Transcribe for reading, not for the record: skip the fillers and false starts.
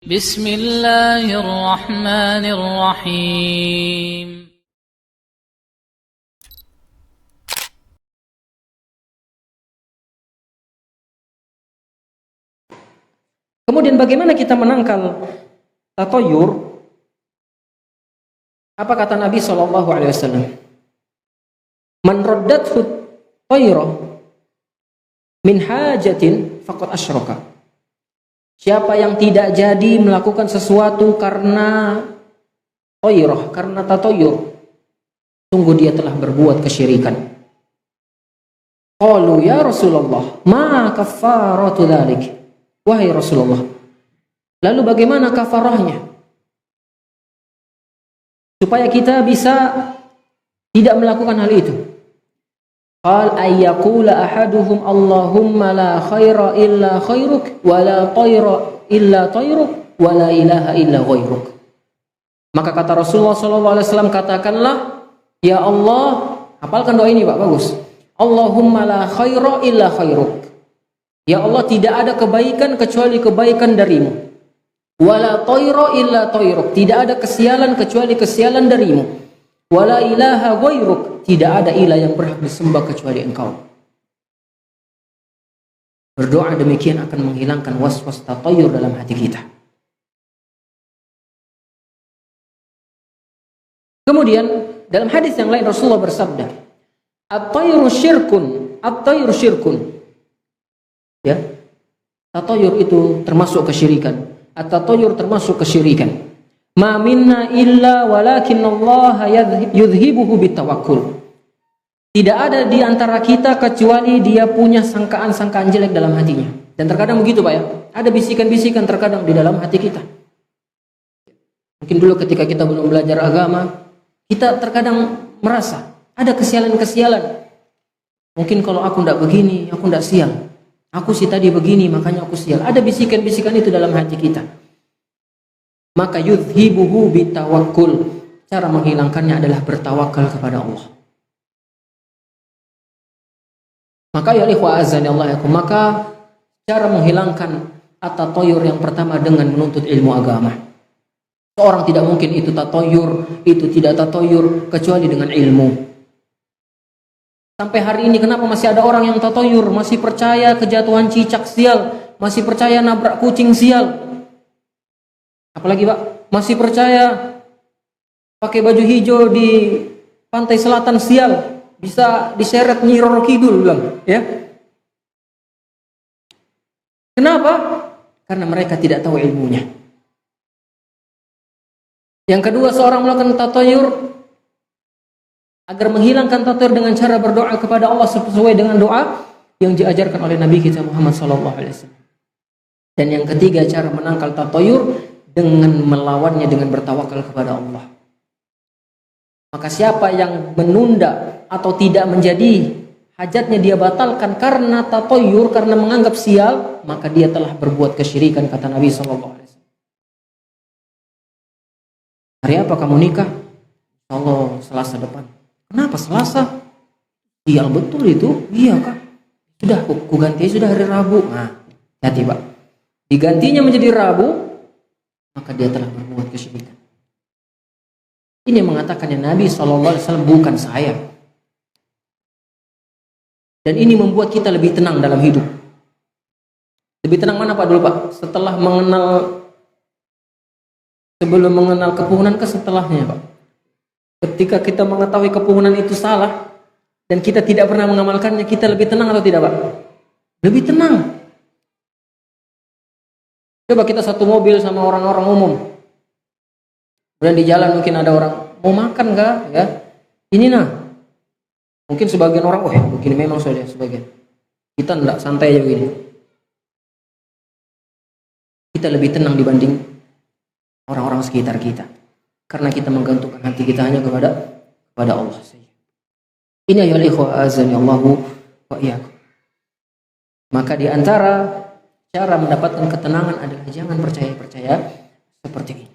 Bismillahirrahmanirrahim. Kemudian bagaimana kita menangkal tatoyur? Apa kata Nabi SAW? Man raddathu tayra min hajatin faqad asyraka. Siapa yang tidak jadi melakukan sesuatu karena tayrah, karena tatoyur, sungguh dia telah berbuat kesyirikan. Qalu ya Rasulullah, ma kaffaratu dzalik? Wahai Rasulullah, lalu bagaimana kafarahnya? Supaya kita bisa tidak melakukan hal itu. Qal ayyaqula ahaduhum Allahumma la khaira illa khairuk wa la tayra illa tayruk wa la ilaha illa ghairuk. Maka kata Rasulullah SAW, katakanlah, ya Allah, hafalkan doa ini Pak, bagus. Allahumma la khaira illa khairuk. Ya Allah, tidak ada kebaikan kecuali kebaikan darimu. Wala tayra illa tayruk. Tidak ada kesialan kecuali kesialan darimu. Wala ilaha ghairuk. Tidak ada ilah yang berhak disembah kecuali Engkau. Berdoa demikian akan menghilangkan was-was tatayur dalam hati kita. Kemudian dalam hadis yang lain Rasulullah bersabda, at-tayru syirkun, at-tayru syirkun. Ya, tatayur itu termasuk kesyirikan. At-tatayur termasuk kesyirikan. Ma minna illa walakin Allah yudhibuhu bitawakkul. Tidak ada di antara kita kecuali dia punya sangkaan-sangkaan jelek dalam hatinya. Dan terkadang begitu Pak ya. Ada bisikan-bisikan terkadang di dalam hati kita. Mungkin dulu ketika kita belum belajar agama, kita terkadang merasa ada kesialan-kesialan. Mungkin kalau aku tidak begini, aku tidak sial. Aku sih tadi begini, makanya aku sial. Ada bisikan-bisikan itu dalam hati kita. Maka yudhibuhu bitawakkul. Cara menghilangkannya adalah bertawakal kepada Allah. Maka ya ikhwah azani Allah yakum, maka cara menghilangkan at-tatoyur yang pertama dengan menuntut ilmu agama. Seorang tidak mungkin itu tatoyur, itu tidak tatoyur kecuali dengan ilmu. Sampai hari ini kenapa masih ada orang yang tatoyur, masih percaya kejatuhan cicak sial, masih percaya nabrak kucing sial. Apalagi Pak, masih percaya pakai baju hijau di pantai selatan sial, bisa diseret Nyi Roro Kidul bilang, ya. Kenapa? Karena mereka tidak tahu ilmunya. Yang kedua, seorang melakukan tatayur agar menghilangkan tatayur dengan cara berdoa kepada Allah sesuai dengan doa yang diajarkan oleh Nabi kita Muhammad SAW. Dan yang ketiga, cara menangkal tatayur dengan melawannya dengan bertawakal kepada Allah. Maka siapa yang menunda atau tidak menjadi hajatnya dia batalkan karena tatoyur, karena menganggap sial, maka dia telah berbuat kesyirikan, kata Nabi SAW. Hari apa kamu nikah? Allah, Selasa depan. Kenapa Selasa? Sial betul itu. Iya Kak. Sudah, ku ganti sudah hari Rabu. Nah, hati Pak. Digantinya menjadi Rabu, maka dia telah berbuat kesyirikan. Ini yang mengatakannya Nabi SAW, bukan saya. Dan ini membuat kita lebih tenang dalam hidup. Lebih tenang mana Pak dulu Pak? Setelah mengenal, sebelum mengenal kepuhunan ke setelahnya Pak? Ketika kita mengetahui kepuhunan itu salah dan kita tidak pernah mengamalkannya, kita lebih tenang atau tidak Pak? Lebih tenang. Coba kita satu mobil sama orang-orang umum. Kemudian di jalan mungkin ada orang, mau makan kah? Ya. Ini nah. Mungkin sebagian orang, oh begini memang sudah sebagian. Kita enggak, santai aja begini. Kita lebih tenang dibanding orang-orang sekitar kita. Karena kita menggantungkan hati kita hanya kepada Allah saja. Ini ayol ikhwah azani Allahu wa iyyakum. Maka di antara cara mendapatkan ketenangan adalah jangan percaya-percaya seperti ini.